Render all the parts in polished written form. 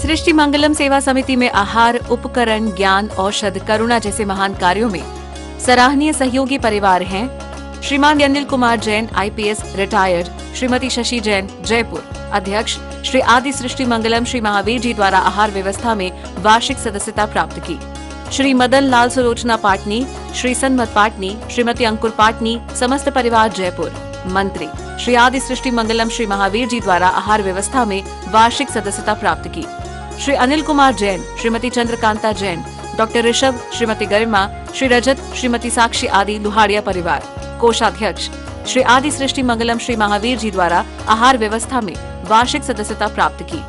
सृष्टि मंगलम सेवा समिति में आहार, उपकरण, ज्ञान, औषध, करुणा जैसे महान कार्यों में सराहनीय सहयोगी परिवार हैं श्रीमान अनिल कुमार जैन, IPS रिटायर्ड, श्रीमती शशि जैन, जयपुर। अध्यक्ष श्री आदि सृष्टि मंगलम श्री महावीर जी द्वारा आहार व्यवस्था में वार्षिक सदस्यता प्राप्त की। श्री मदन लाल सुलोचना पाटनी, श्री सन्मत पाटनी, श्रीमती अंकुर पाटनी, समस्त परिवार जयपुर। मंत्री श्री आदि सृष्टि मंगलम श्री महावीर जी द्वारा आहार व्यवस्था में वार्षिक सदस्यता प्राप्त की। श्री अनिल कुमार जैन, श्रीमती चंद्रकांता जैन, डॉक्टर ऋषभ, श्रीमती गरिमा, श्री रजत, श्रीमती साक्षी आदि लुहाड़िया परिवार। कोषाध्यक्ष श्री आदि सृष्टि मंगलम श्री महावीर जी द्वारा आहार व्यवस्था में वार्षिक सदस्यता प्राप्त की।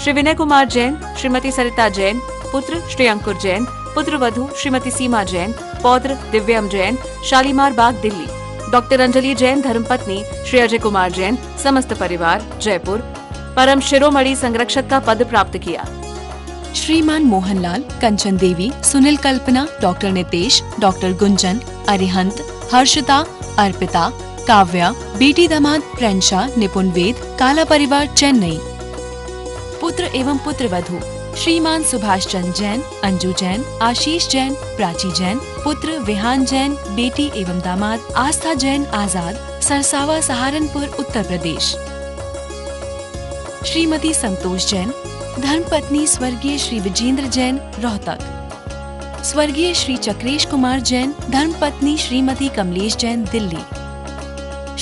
श्री विनय कुमार जैन, श्रीमती सरिता जैन, पुत्र श्री अंकुर जैन, पुत्र वधू श्रीमती सीमा जैन, पौत्र दिव्यम जैन, शालीमार बाग दिल्ली। डॉक्टर अंजलि जैन, धर्मपत्नी श्री अजय कुमार जैन, समस्त परिवार जयपुर। परम शिरोमणि संरक्षक का पद प्राप्त किया। श्रीमान मोहनलाल, कंचन देवी, सुनील कल्पना, डॉक्टर नितेश, डॉक्टर गुंजन, अरिहंत, हर्षिता, अर्पिता, काव्या, बेटी दामाद प्रेंशा, निपुण वेद, काला परिवार चेन्नई। पुत्र एवं पुत्र वधू श्रीमान सुभाष चंद्र जैन, अंजू जैन, आशीष जैन, प्राची जैन, पुत्र विहान जैन, बेटी एवं दामाद आस्था जैन आजाद, सरसावा, सहारनपुर, उत्तर प्रदेश। श्रीमती संतोष जैन, धर्मपत्नी स्वर्गीय श्री विजेंद्र जैन, रोहतक। स्वर्गीय श्री चक्रेश कुमार जैन, धर्मपत्नी श्रीमती कमलेश जैन, दिल्ली।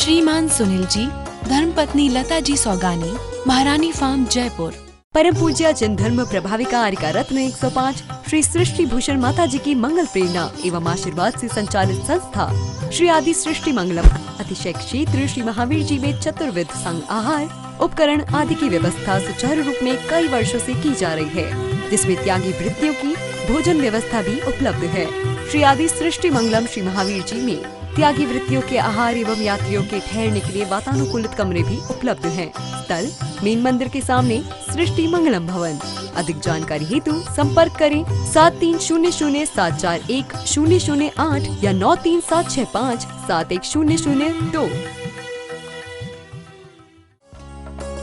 श्रीमान सुनील जी, धर्मपत्नी लता जी सौगानी, महारानी फार्म, जयपुर। परम पूज्य जन धर्म प्रभाविका आरिका रत्न 105 श्री सृष्टि भूषण माता जी की मंगल प्रेरणा एवं आशीर्वाद से संचालित संस्था श्री आदि सृष्टि मंगलम अतिशय क्षेत्र श्री महावीर जी में चतुर्विध संघ आहार, उपकरण आदि की व्यवस्था सुचारू रूप में कई वर्षों से की जा रही है, जिसमें त्यागी वृत्तियों की भोजन व्यवस्था भी उपलब्ध है। श्री आदि सृष्टि मंगलम श्री महावीर जी में त्यागी वृत्तियों के आहार एवं यात्रियों के ठहरने के लिए वातानुकूलित कमरे भी उपलब्ध हैं। स्थल मेन मंदिर के सामने सृष्टि मंगलम भवन। अधिक जानकारी हेतु संपर्क करें 7300741008 या 9376571002।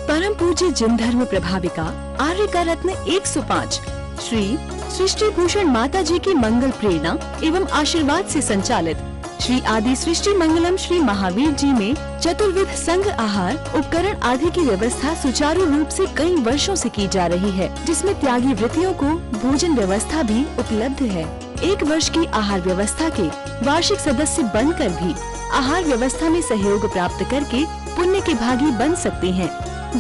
परम पूज्य जन धर्म प्रभाविका आर्यका रत्न 105 श्री सृष्टि भूषण माता जी की मंगल प्रेरणा एवं आशीर्वाद से संचालित श्री आदि सृष्टि मंगलम श्री महावीर जी में चतुर्विध संघ आहार, उपकरण आदि की व्यवस्था सुचारू रूप से कई वर्षों से की जा रही है, जिसमें त्यागी वृत्तियों को भोजन व्यवस्था भी उपलब्ध है। 1 वर्ष की आहार व्यवस्था के वार्षिक सदस्य बनकर भी आहार व्यवस्था में सहयोग प्राप्त करके पुण्य के भागी बन सकते हैं।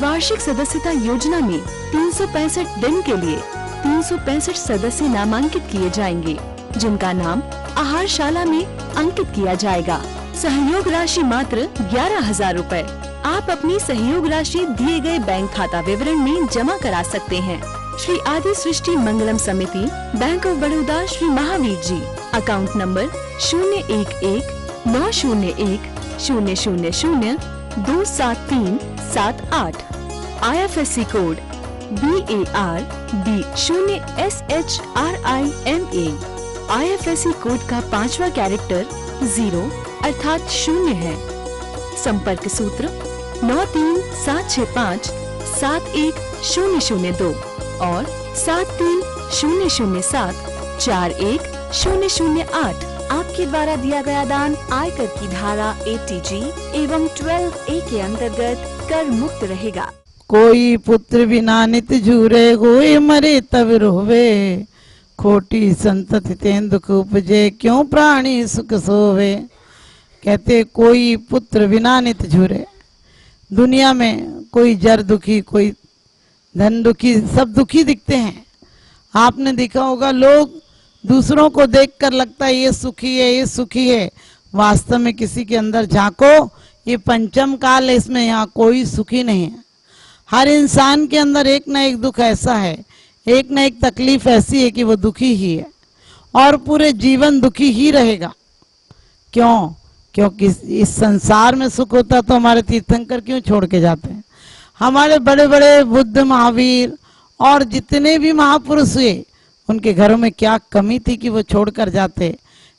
वार्षिक सदस्यता योजना में 365 दिन के लिए 365 सदस्य नामांकित किए जाएंगे, जिनका नाम आहारशाला में अंकित किया जाएगा। सहयोग राशि मात्र 11,000 रूपए। आप अपनी सहयोग राशि दिए गए बैंक खाता विवरण में जमा करा सकते हैं। श्री आदि Srishti Mangalam Samiti, bank of Baroda, Shri Mahavir ji. Account number 011-901-000-27378। IFSC code BARB0SHRIMA। IFSC code का 5वां कैरेक्टर 0 अर्थात 0 है। संपर्क सूत्र 9376571002 और 7300741008। आपके द्वारा दिया गया दान आयकर की धारा 80G एवं 12A के अंतर्गत कर मुक्त रहेगा। कोई पुत्र बिना नित झूरे, कोई मरे तब रोवे। खोटी संतति तें दुख उपजे, क्यों प्राणी सुख सोवे। कहते कोई पुत्र बिना नित झूरे। दुनिया में कोई जर दुखी, कोई धन दुखी, सब दुखी दिखते हैं। आपने देखा होगा लोग दूसरों को देखकर लगता है ये सुखी है, ये सुखी है। वास्तव में किसी के अंदर झांको, ये पंचम काल है, इसमें यहाँ कोई सुखी नहीं है। हर इंसान के अंदर एक ना एक दुख ऐसा है, एक ना एक तकलीफ ऐसी है कि वो दुखी ही है और पूरे जीवन दुखी ही रहेगा। क्यों? क्योंकि इस संसार में सुख होता तो हमारे तीर्थंकर क्यों छोड़ के जाते हैं। हमारे बड़े बड़े बुद्ध, महावीर और जितने भी महापुरुष हुए, उनके घरों में क्या कमी थी कि वो छोड़कर जाते।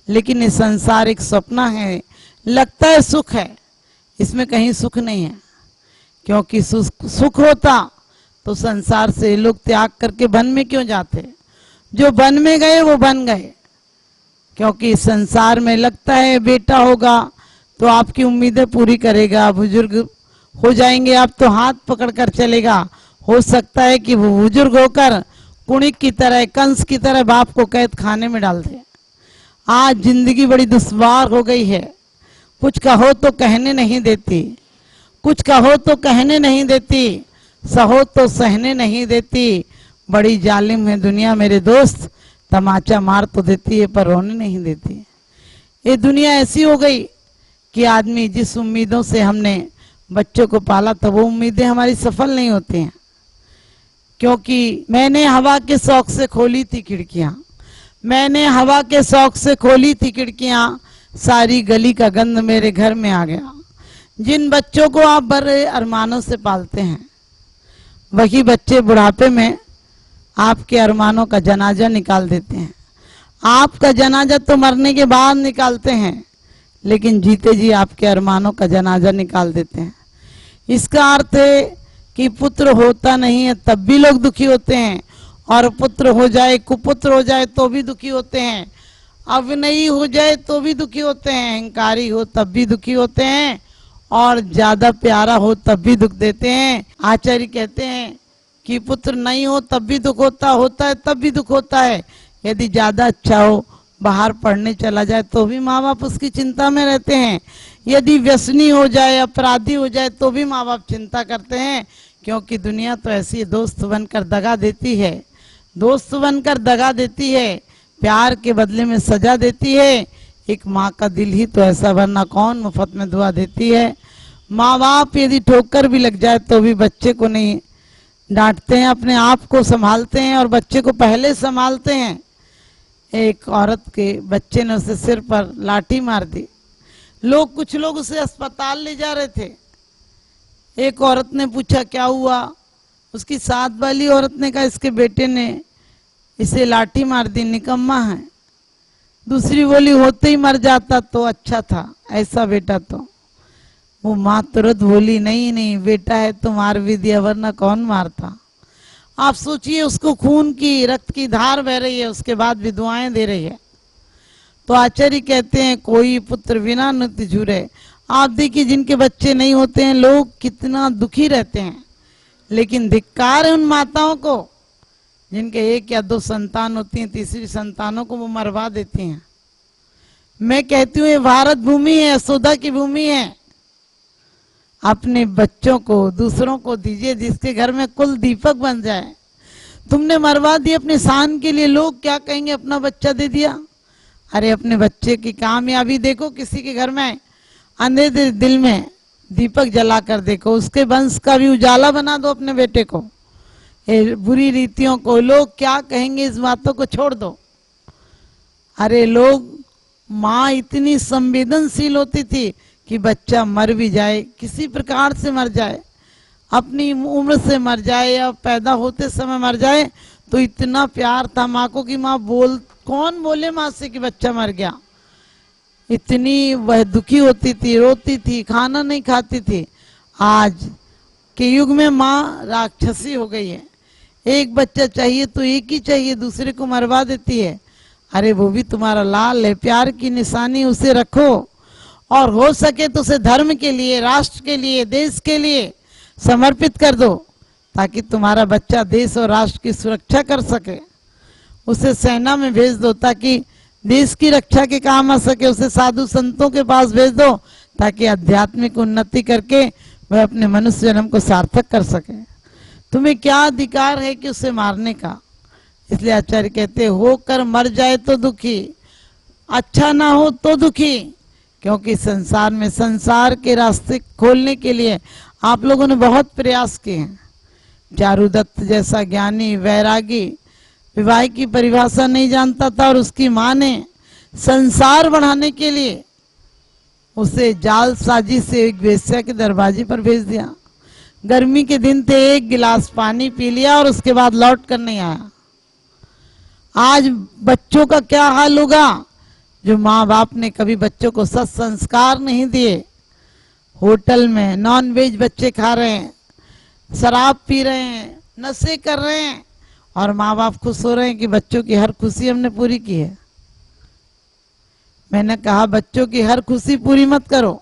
लेकिन ये संसार एक सपना है, लगता है सुख है, इसमें कहीं सुख नहीं है। क्योंकि सुख होता तो संसार से लोग त्याग करके वन में क्यों जाते? जो वन में गए वो बन गए, क्योंकि संसार में लगता है बेटा होगा तो आपकी उम्मीदें पूरी करेगा, बुजुर्ग हो जाएंगे आप तो हाथ पकड़कर चलेगा। हो सकता है कि वो बुजुर्ग होकर कुणिक की तरह, कंस की तरह बाप को कैद खाने में डाल दे। आज जिंदगी बड़ी दुश्वार हो गई है, कुछ कहो तो कहने नहीं देती, कुछ कहो तो कहने नहीं देती, सहो तो सहने नहीं देती। बड़ी जालिम है दुनिया मेरे दोस्त, तमाचा मार तो देती है पर रोने नहीं देती। ये दुनिया ऐसी हो गई कि आदमी जिस उम्मीदों से हमने बच्चों को पाला था वो उम्मीदें हमारी सफल नहीं होती हैं। क्योंकि मैंने हवा के शौक से खोली थी खिड़कियां, मैंने हवा के शौक से खोली थी खिड़कियां, सारी गली का गंध मेरे घर में आ गया। जिन बच्चों को आप बड़े अरमानों से पालते हैं वही बच्चे बुढ़ापे में आपके अरमानों का जनाजा निकाल देते हैं। आपका जनाजा तो मरने के बाद निकालते हैं, लेकिन जीते जी आपके अरमानों का जनाजा निकाल देते हैं। इसका अर्थ है कि पुत्र होता नहीं है तब भी लोग दुखी होते हैं, और पुत्र हो जाए, कुपुत्र हो जाए तो भी दुखी होते हैं, अविनयी हो जाए तो भी दुखी होते हैं, अहंकारी हो तब भी दुखी होते हैं, और ज्यादा प्यारा हो तब भी दुख देते हैं। आचार्य कहते हैं कि पुत्र नहीं हो तब भी दुख होता है तब भी दुख होता है। यदि ज्यादा अच्छा हो, बाहर पढ़ने चला जाए तो भी माँ बाप उसकी चिंता में रहते हैं। यदि व्यसनी हो जाए, अपराधी हो जाए तो भी माँ बाप चिंता करते हैं, क्योंकि दुनिया तो ऐसी दोस्त बनकर दगा देती है, दोस्त बनकर दगा देती है, प्यार के बदले में सजा देती है। एक माँ का दिल ही तो ऐसा, वरना कौन मुफ्त में दुआ देती है। माँ बाप यदि ठोकर भी लग जाए तो भी बच्चे को नहीं डांटते हैं, अपने आप को संभालते हैं और बच्चे को पहले संभालते हैं। एक औरत के बच्चे ने उसे सिर पर लाठी मार दी, कुछ लोग उसे अस्पताल ले जा रहे थे। एक औरत ने पूछा क्या हुआ, उसकी साथ वाली औरत ने कहा इसके बेटे ने इसे लाठी मार दी, निकम्मा है। दूसरी बोली होते ही मर जाता तो अच्छा था, ऐसा बेटा तो। वो माँ तुरंत बोली नहीं नहीं, बेटा है तो मार भी दिया, वरना कौन मारता। आप सोचिए, उसको खून की, रक्त की धार बह रही है, उसके बाद भी दुआएं दे रही है। तो आचार्य कहते हैं कोई पुत्र बिना नृत्य झूरे। आप देखिए जिनके बच्चे नहीं होते हैं लोग कितना दुखी रहते हैं, लेकिन धिक्कार है उन माताओं को जिनके 1 या 2 संतान होती हैं, तीसरी संतानों को वो मरवा देती हैं। मैं कहती हूँ ये भारत भूमि है, यशोदा की भूमि है। अपने बच्चों को दूसरों को दीजिए जिसके घर में कुल दीपक बन जाए। तुमने मरवा दी अपने शान के लिए, लोग क्या कहेंगे अपना बच्चा दे दिया। अरे अपने बच्चे की कामयाबी देखो, किसी के घर में अंधेरे दिल में दीपक जला कर देखो, उसके वंश का भी उजाला बना दो अपने बेटे को। बुरी रीतियों को, लोग क्या कहेंगे इस बातों को छोड़ दो। अरे लोग, माँ इतनी संवेदनशील होती थी कि बच्चा मर भी जाए, किसी प्रकार से मर जाए, अपनी उम्र से मर जाए या पैदा होते समय मर जाए, तो इतना प्यार था माँ को कि माँ कौन बोले माँ से कि बच्चा मर गया। इतनी वह दुखी होती थी, रोती थी, खाना नहीं खाती थी। आज के युग में माँ राक्षसी हो गई है, एक बच्चा चाहिए तो एक ही चाहिए, दूसरे को मरवा देती है। अरे वो भी तुम्हारा लाल है, प्यार की निशानी, उसे रखो, और हो सके तो उसे धर्म के लिए, राष्ट्र के लिए, देश के लिए समर्पित कर दो, ताकि तुम्हारा बच्चा देश और राष्ट्र की सुरक्षा कर सके। उसे सेना में भेज दो ताकि देश की रक्षा के काम आ सके। उसे साधु संतों के पास भेज दो ताकि आध्यात्मिक उन्नति करके वह अपने मनुष्य जन्म को सार्थक कर सके। तुम्हें क्या अधिकार है कि उसे मारने का। इसलिए आचार्य कहते होकर मर जाए तो दुखी, अच्छा ना हो तो दुखी, क्योंकि संसार में संसार के रास्ते खोलने के लिए आप लोगों ने बहुत प्रयास किए हैं। चारुदत्त जैसा ज्ञानी वैरागी विवाह की परिभाषा नहीं जानता था, और उसकी माँ ने संसार बढ़ाने के लिए उसे जालसाजी से एक वेश्या के दरवाजे पर भेज दिया। गर्मी के दिन थे, 1 गिलास पानी पी लिया और उसके बाद लौट कर नहीं आया। आज बच्चों का क्या हाल होगा जो माँ बाप ने कभी बच्चों को सत्संस्कार नहीं दिए। होटल में नॉन वेज बच्चे खा रहे हैं, शराब पी रहे हैं, नशे कर रहे हैं और माँ बाप खुश हो रहे हैं कि बच्चों की हर खुशी हमने पूरी की है। मैंने कहा बच्चों की हर खुशी पूरी मत करो,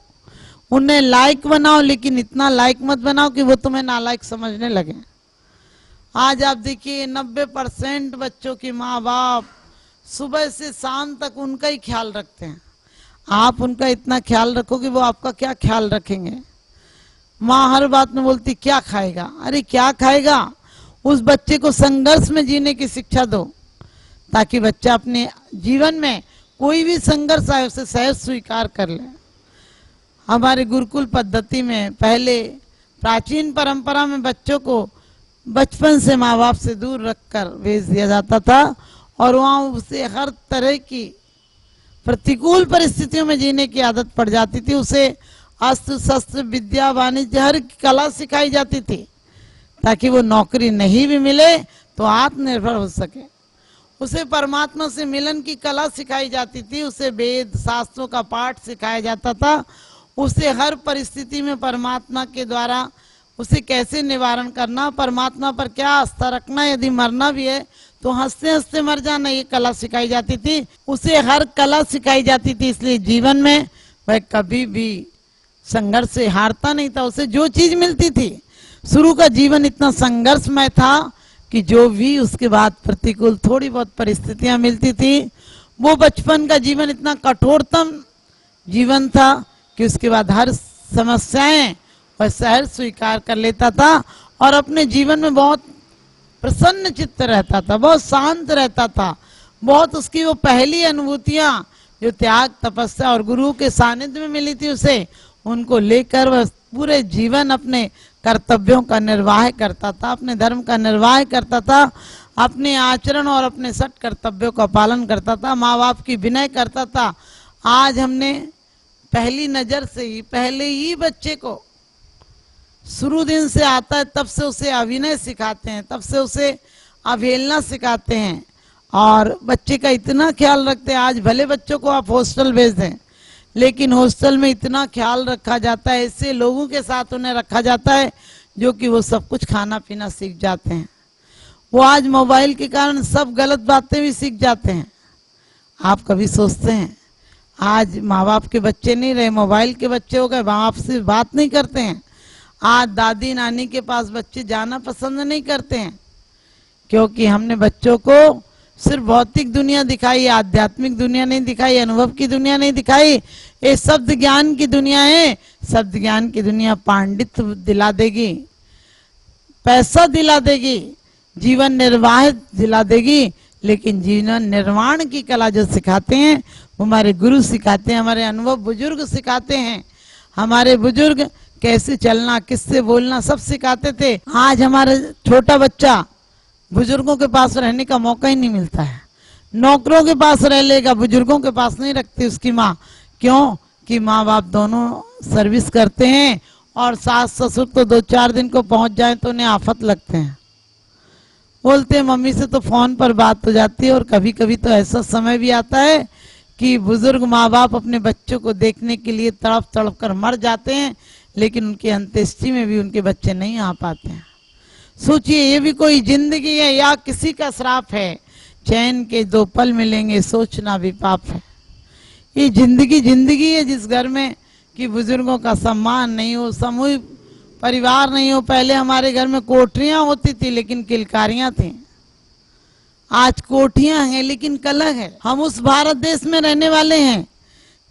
उन्हें लायक बनाओ, लेकिन इतना लायक मत बनाओ कि वो तुम्हें नालायक समझने लगे। आज आप देखिए 90% बच्चों की माँ बाप सुबह से शाम तक उनका ही ख्याल रखते हैं। आप उनका इतना ख्याल रखो कि वो आपका क्या ख्याल रखेंगे। माँ हर बात में बोलती क्या खाएगा, अरे क्या खाएगा, उस बच्चे को संघर्ष में जीने की शिक्षा दो, ताकि बच्चा अपने जीवन में कोई भी संघर्ष आए उसे सहज स्वीकार कर ले। हमारे गुरुकुल पद्धति में पहले प्राचीन परंपरा में बच्चों को बचपन से माँ बाप से दूर रखकर भेज दिया जाता था और वहाँ उसे हर तरह की प्रतिकूल परिस्थितियों में जीने की आदत पड़ जाती थी। उसे अस्त्र शस्त्र विद्या वाणिज्य हर कला सिखाई जाती थी, ताकि वो नौकरी नहीं भी मिले तो आत्मनिर्भर हो सके। उसे परमात्मा से मिलन की कला सिखाई जाती थी, उसे वेद शास्त्रों का पाठ सिखाया जाता था, उसे हर परिस्थिति में परमात्मा के द्वारा उसे कैसे निवारण करना, परमात्मा पर क्या आस्था रखना, यदि मरना भी है तो हंसते हंसते मर जाना, ये कला सिखाई जाती थी। उसे हर कला सिखाई जाती थी, इसलिए जीवन में वह कभी भी संघर्ष से हारता नहीं था। उसे जो चीज मिलती थी, शुरू का जीवन इतना संघर्षमय था कि जो भी उसके बाद प्रतिकूल थोड़ी बहुत परिस्थितियां मिलती थी, वो बचपन का जीवन इतना कठोरतम जीवन था कि उसके बाद हर समस्याएं वह सहज स्वीकार कर लेता था और अपने जीवन में बहुत प्रसन्न चित्त रहता था, बहुत शांत रहता था। बहुत उसकी वो पहली अनुभूतियां जो त्याग तपस्या और गुरु के सानिध्य में मिली थी उसे, उनको लेकर वह पूरे जीवन अपने कर्तव्यों का निर्वाह करता था, अपने धर्म का निर्वाह करता था, अपने आचरण और अपने सट कर्तव्यों का पालन करता था, माँ बाप की विनय करता था। आज हमने पहली नजर से ही पहले ही बच्चे को शुरू दिन से आता है तब से उसे अभिनय सिखाते हैं, तब से उसे अवहेलना सिखाते हैं और बच्चे का इतना ख्याल रखते हैं। आज भले बच्चों को आप हॉस्टल भेज दें, लेकिन हॉस्टल में इतना ख्याल रखा जाता है, ऐसे लोगों के साथ उन्हें रखा जाता है जो कि वो सब कुछ खाना पीना सीख जाते हैं। वो आज मोबाइल के कारण सब गलत बातें भी सीख जाते हैं। आप कभी सोचते हैं आज माँ बाप के बच्चे नहीं रहे, मोबाइल के बच्चे हो गए, माँ बाप से बात नहीं करते हैं। आज दादी नानी के पास बच्चे जाना पसंद नहीं करते हैं, क्योंकि हमने बच्चों को सिर्फ भौतिक दुनिया दिखाई, आध्यात्मिक दुनिया नहीं दिखाई, अनुभव की दुनिया नहीं दिखाई। ये शब्द ज्ञान की दुनिया है। शब्द ज्ञान की दुनिया पांडित्य दिला देगी, पैसा दिला देगी, जीवन निर्वाह दिला देगी, लेकिन जीवन निर्माण की कला जो सिखाते हैं वो हमारे गुरु सिखाते हैं, हमारे अनुभव बुजुर्ग सिखाते हैं। हमारे बुजुर्ग कैसे चलना, किससे बोलना, सब सिखाते थे। आज हमारे छोटा बच्चा बुजुर्गों के पास रहने का मौका ही नहीं मिलता है, नौकरों के पास रह लेगा, बुजुर्गों के पास नहीं रखती उसकी माँ। क्यों कि माँ बाप दोनों सर्विस करते हैं और सास ससुर तो 2-4 दिन को पहुंच जाए तो उन्हें आफत लगते हैं। बोलते हैं मम्मी से तो फोन पर बात हो जाती है। और कभी कभी तो ऐसा समय भी आता है कि बुजुर्ग माँ बाप अपने बच्चों को देखने के लिए तड़प तड़प कर मर जाते हैं, लेकिन उनकी अंत्येष्टि में भी उनके बच्चे नहीं आ पाते हैं। सोचिए, ये भी कोई जिंदगी है या किसी का श्राप है? चैन के 2 पल मिलेंगे, सोचना भी पाप है। ये जिंदगी है जिस घर में कि बुजुर्गों का सम्मान नहीं हो, सामूहिक परिवार नहीं हो। पहले हमारे घर में कोठरियां होती थी लेकिन किलकारियां थी। आज कोठियां हैं लेकिन कलह है। हम उस भारत देश में रहने वाले हैं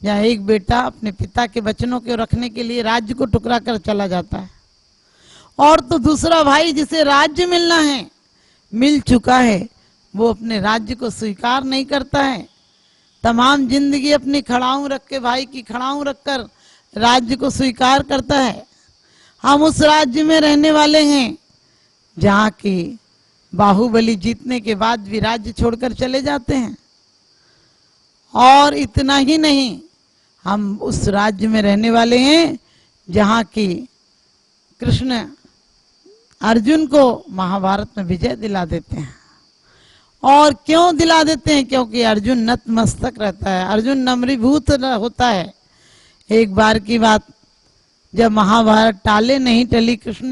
जहाँ एक बेटा अपने पिता के वचनों को रखने के लिए राज्य को टुकरा कर चला जाता है, और तो दूसरा भाई जिसे राज्य मिलना है, मिल चुका है, वो अपने राज्य को स्वीकार नहीं करता है। तमाम जिंदगी अपनी खड़ाऊ रख के, भाई की खड़ाऊ रखकर राज्य को स्वीकार करता है। हम उस राज्य में रहने वाले हैं जहाँ की बाहुबली जीतने के बाद भी राज्य छोड़कर चले जाते हैं। और इतना ही नहीं, हम उस राज्य में रहने वाले हैं जहाँ की कृष्ण अर्जुन को महाभारत में विजय दिला देते हैं। और क्यों दिला देते हैं? क्योंकि अर्जुन नतमस्तक रहता है, अर्जुन नम्रीभूत होता है। एक बार की बात, जब महाभारत टाले नहीं टली, कृष्ण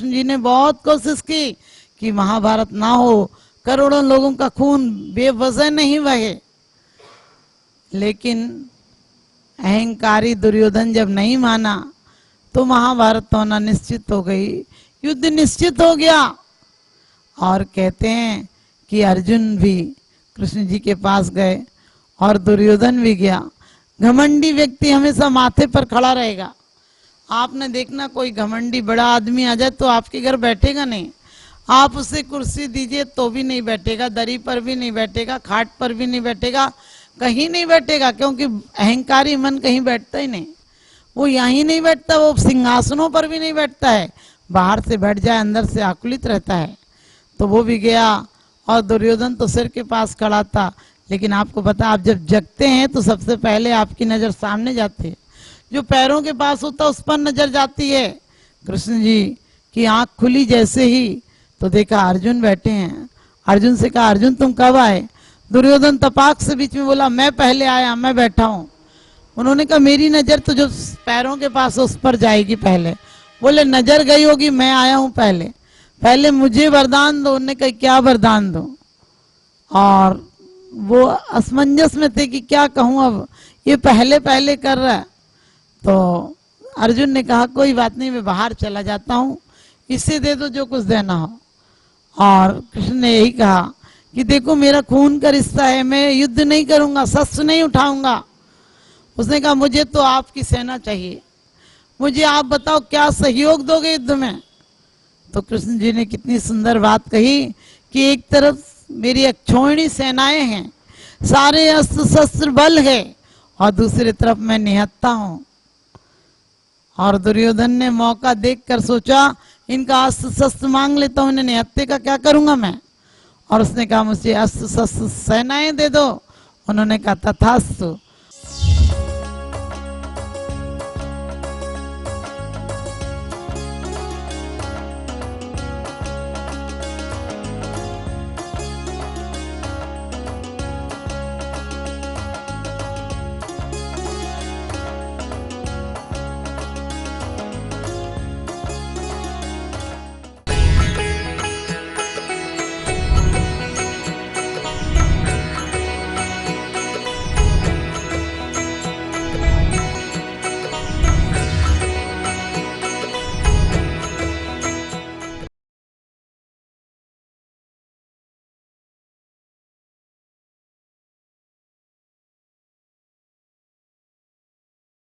जी ने बहुत कोशिश की कि महाभारत ना हो, करोड़ों लोगों का खून बेवजह नहीं बहे। लेकिन अहंकारी दुर्योधन जब नहीं माना तो महाभारत होना निश्चित हो गई, युद्ध निश्चित हो गया। और कहते हैं कि अर्जुन भी कृष्ण जी के पास गए और दुर्योधन भी गया। घमंडी व्यक्ति हमेशा माथे पर खड़ा रहेगा। आपने देखना कोई घमंडी बड़ा आदमी आ जाए तो आपके घर बैठेगा नहीं, आप उसे कुर्सी दीजिए तो भी नहीं बैठेगा, दरी पर भी नहीं बैठेगा, खाट पर भी नहीं बैठेगा, कहीं नहीं बैठेगा, क्योंकि अहंकारी मन कहीं बैठता ही नहीं। वो यहीं नहीं बैठता, वो सिंहासनों पर भी नहीं बैठता है, बाहर से बैठ जाए अंदर से आकुलित रहता है। तो वो भी गया और दुर्योधन तो सिर के पास खड़ा था। लेकिन आपको पता, आप जब जगते हैं तो सबसे पहले आपकी नजर सामने जाती है, जो पैरों के पास होता है उस पर नजर जाती है। कृष्ण जी की आंख खुली जैसे ही तो देखा अर्जुन बैठे हैं। अर्जुन से कहा, अर्जुन तुम कब आए? दुर्योधन तपाक से बीच में बोला, मैं पहले आया, मैं बैठा हूं। उन्होंने कहा, मेरी नजर तो जो पैरों के पास उस पर जाएगी पहले। बोले, नजर गई होगी, मैं आया हूं पहले, पहले मुझे वरदान दो। उन्होंने कहा, क्या वरदान दो? और वो असमंजस में थे कि क्या कहूं, अब ये पहले पहले कर रहा है। तो अर्जुन ने कहा, कोई बात नहीं, मैं बाहर चला जाता हूं, इसे दे दो जो कुछ देना हो। और कृष्ण ने यही कहा कि देखो मेरा खून का रिश्ता है, मैं युद्ध नहीं करूंगा, शस्त्र नहीं उठाऊंगा। उसने कहा, मुझे तो आपकी सेना चाहिए, मुझे आप बताओ क्या सहयोग दोगे युद्ध में? तो कृष्ण जी ने कितनी सुंदर बात कही कि एक तरफ मेरी अक्षौहिणी सेनाएं हैं, सारे अस्त्र शस्त्र बल है, और दूसरी तरफ मैं निहत्था हूं। और दुर्योधन ने मौका देखकर सोचा, इनका अस्त्र शस्त्र मांग लेता हूं, इन्हें निहत्थे का क्या करूंगा मैं? और उसने कहा, मुझे अस्त्र शस्त्र सेनाएं दे दो। उन्होंने कहा, तथास्तु।